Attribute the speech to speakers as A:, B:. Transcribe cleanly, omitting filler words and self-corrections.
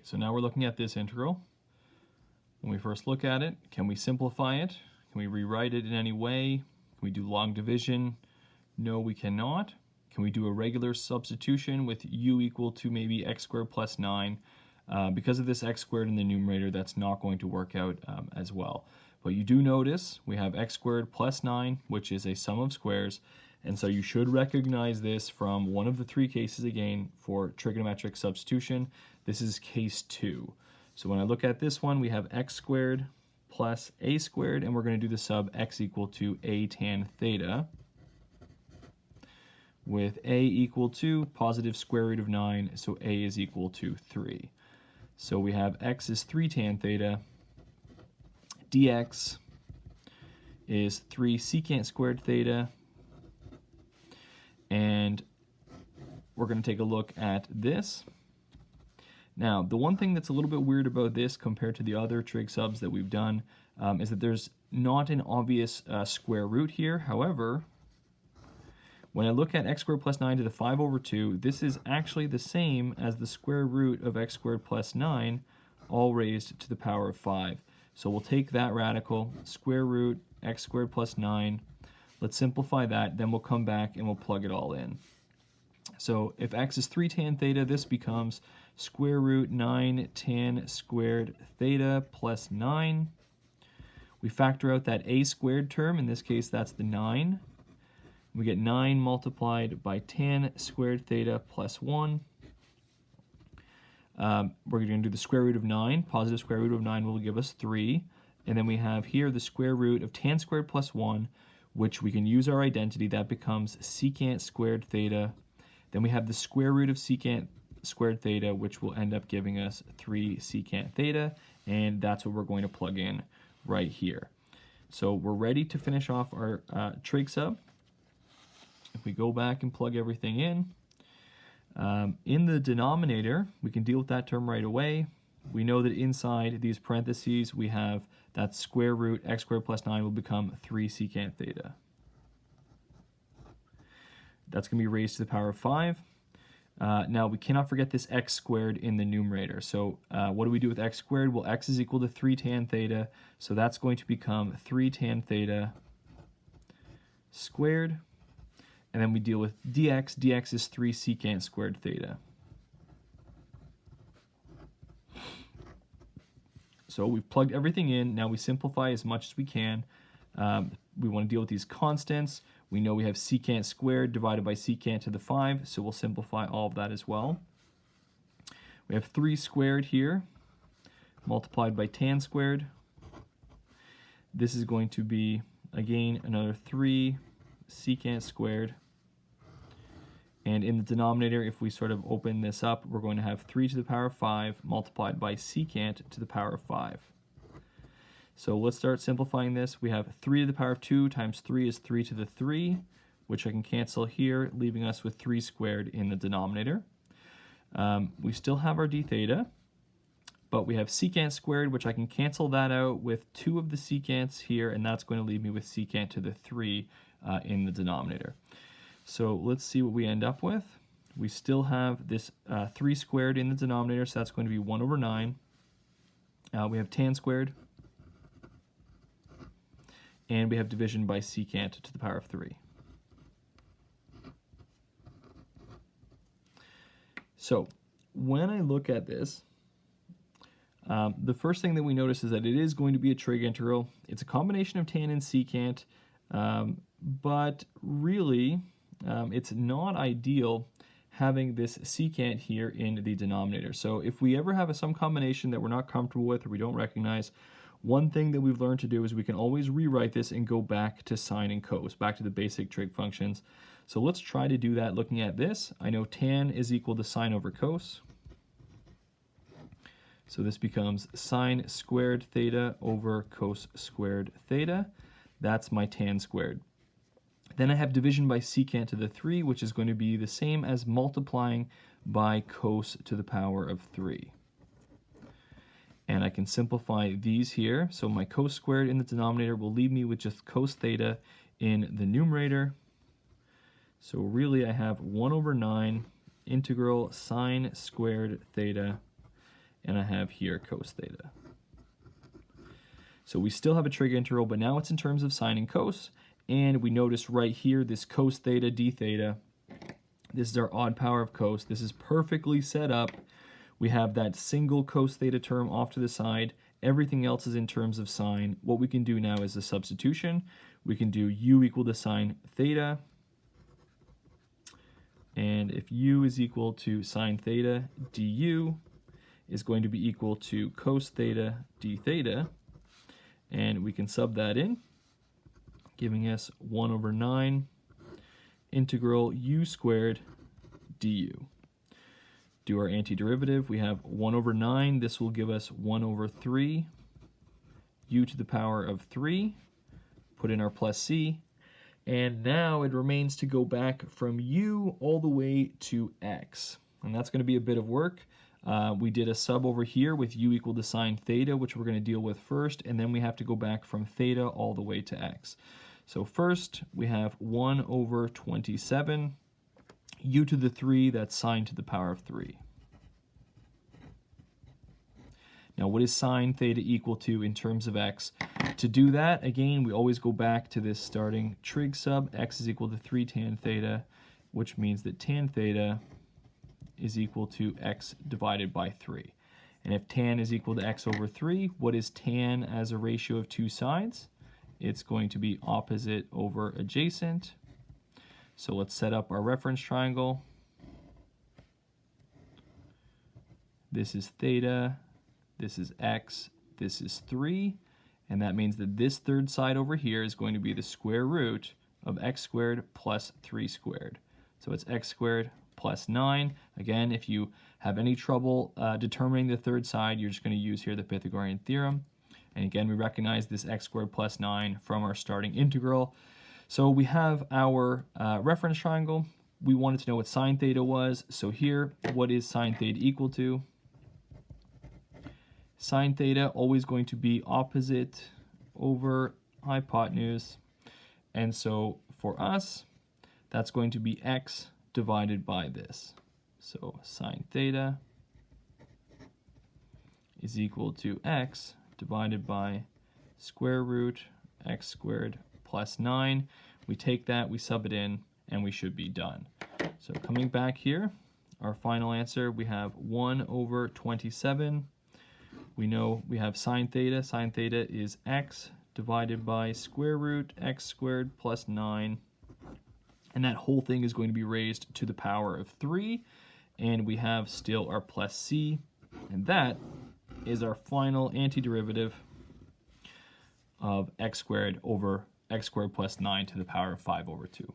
A: so now we're looking at this integral. When we first look at it, can we simplify it? Can we rewrite it in any way? Can we do long division? No, we cannot. Can we do a regular substitution with u equal to maybe x squared plus 9? Because of this x squared in the numerator, that's not going to work out as well. But you do notice we have x squared plus 9, which is a sum of squares. And so you should recognize this from one of the three cases again for trigonometric substitution. This is case 2. So when I look at this one, we have x squared plus a squared, and we're going to do the sub x equal to a tan theta, with a equal to positive square root of 9, so a is equal to 3. So we have x is 3 tan theta, dx is 3 secant squared theta, and we're going to take a look at this. Now, the one thing that's a little bit weird about this compared to the other trig subs that we've done is that there's not an obvious square root here. However, when I look at x squared plus 9 to the 5 over 2, this is actually the same as the square root of x squared plus 9, all raised to the power of 5. So we'll take that radical, square root x squared plus 9. Let's simplify that, then we'll come back and we'll plug it all in. So if x is 3 tan theta, this becomes square root 9 tan squared theta plus 9. We factor out that a squared term, in this case that's the 9. We get 9 multiplied by tan squared theta plus 1. We're going to do the square root of 9. Positive square root of 9 will give us 3. And then we have here the square root of tan squared plus 1, which we can use our identity. That becomes secant squared theta. Then we have the square root of secant squared theta, which will end up giving us 3 secant theta. And that's what we're going to plug in right here. So we're ready to finish off our trig sub. If we go back and plug everything in the denominator, we can deal with that term right away. We know that inside these parentheses, we have that square root x squared plus 9 will become 3 secant theta. That's going to be raised to the power of 5. Now, we cannot forget this x squared in the numerator. So what do we do with x squared? Well, x is equal to 3 tan theta, so that's going to become 3 tan theta squared. And then we deal with dx. dx is 3 secant squared theta. So we've plugged everything in. Now we simplify as much as we can. We want to deal with these constants. We know we have secant squared divided by secant to the 5, so we'll simplify all of that as well. We have 3 squared here, multiplied by tan squared. This is going to be, again, another 3 secant squared. And in the denominator, if we sort of open this up, we're going to have 3 to the power of 5 multiplied by secant to the power of 5. So let's start simplifying this. We have 3 to the power of 2 times 3 is 3 to the 3, which I can cancel here, leaving us with 3 squared in the denominator. We still have our d theta, but we have secant squared, which I can cancel that out with 2 of the secants here, and that's going to leave me with secant to the 3 in the denominator. So let's see what we end up with. We still have this 3 squared in the denominator, so that's going to be 1 over 9. We have tan squared, and we have division by secant to the power of 3. So when I look at this, the first thing that we notice is that it is going to be a trig integral. It's a combination of tan and secant, but really it's not ideal having this secant here in the denominator. So if we ever have some combination that we're not comfortable with or we don't recognize, one thing that we've learned to do is we can always rewrite this and go back to sine and cos, back to the basic trig functions. So let's try to do that looking at this. I know tan is equal to sine over cos. So this becomes sine squared theta over cos squared theta. That's my tan squared. Then I have division by secant to the 3, which is going to be the same as multiplying by cos to the power of 3. And I can simplify these here. So my cos squared in the denominator will leave me with just cos theta in the numerator. So really I have 1 over 9 integral sine squared theta. and I have here cos theta. So we still have a trig integral, but now it's in terms of sine and cos, and we notice right here this cos theta d theta. This is our odd power of cos. This is perfectly set up. We have that single cos theta term off to the side. Everything else is in terms of sine. What we can do now is a substitution. We can do u equal to sine theta. And if u is equal to sine theta, du is going to be equal to cos theta d theta. And we can sub that in, giving us 1 over 9 integral u squared du. Do our antiderivative. We have 1 over 9. This will give us 1 over 3 u to the power of 3. Put in our plus c. And now it remains to go back from u all the way to x. And that's going to be a bit of work. We did a sub over here with u equal to sine theta, which we're going to deal with first. And then we have to go back from theta all the way to x. So first we have 1 over 27. U to the 3, that's sine to the power of 3. Now what is sine theta equal to in terms of x? To do that, again, we always go back to this starting trig sub. X is equal to 3 tan theta, which means that tan theta is equal to x divided by 3. And if tan is equal to x over 3, what is tan as a ratio of two sides? It's going to be opposite over adjacent. So let's set up our reference triangle. This is theta, this is x, this is 3, and that means that this third side over here is going to be the square root of x squared plus 3 squared. So it's x squared plus 9. Again, if you have any trouble determining the third side, you're just going to use here the Pythagorean theorem. And again, we recognize this x squared plus 9 from our starting integral. So we have our reference triangle. We wanted to know what sine theta was. So here, what is sine theta equal to? Sine theta always going to be opposite over hypotenuse. And so for us, that's going to be x divided by this. So sine theta is equal to x divided by square root x squared plus 9. We take that, we sub it in, and we should be done. So coming back here, our final answer, we have 1 over 27. We know we have sine theta. Sine theta is x divided by square root x squared plus 9. And that whole thing is going to be raised to the power of 3. And we have still our plus c. And that is our final antiderivative of x squared over x squared plus 9 to the power of 5 over 2.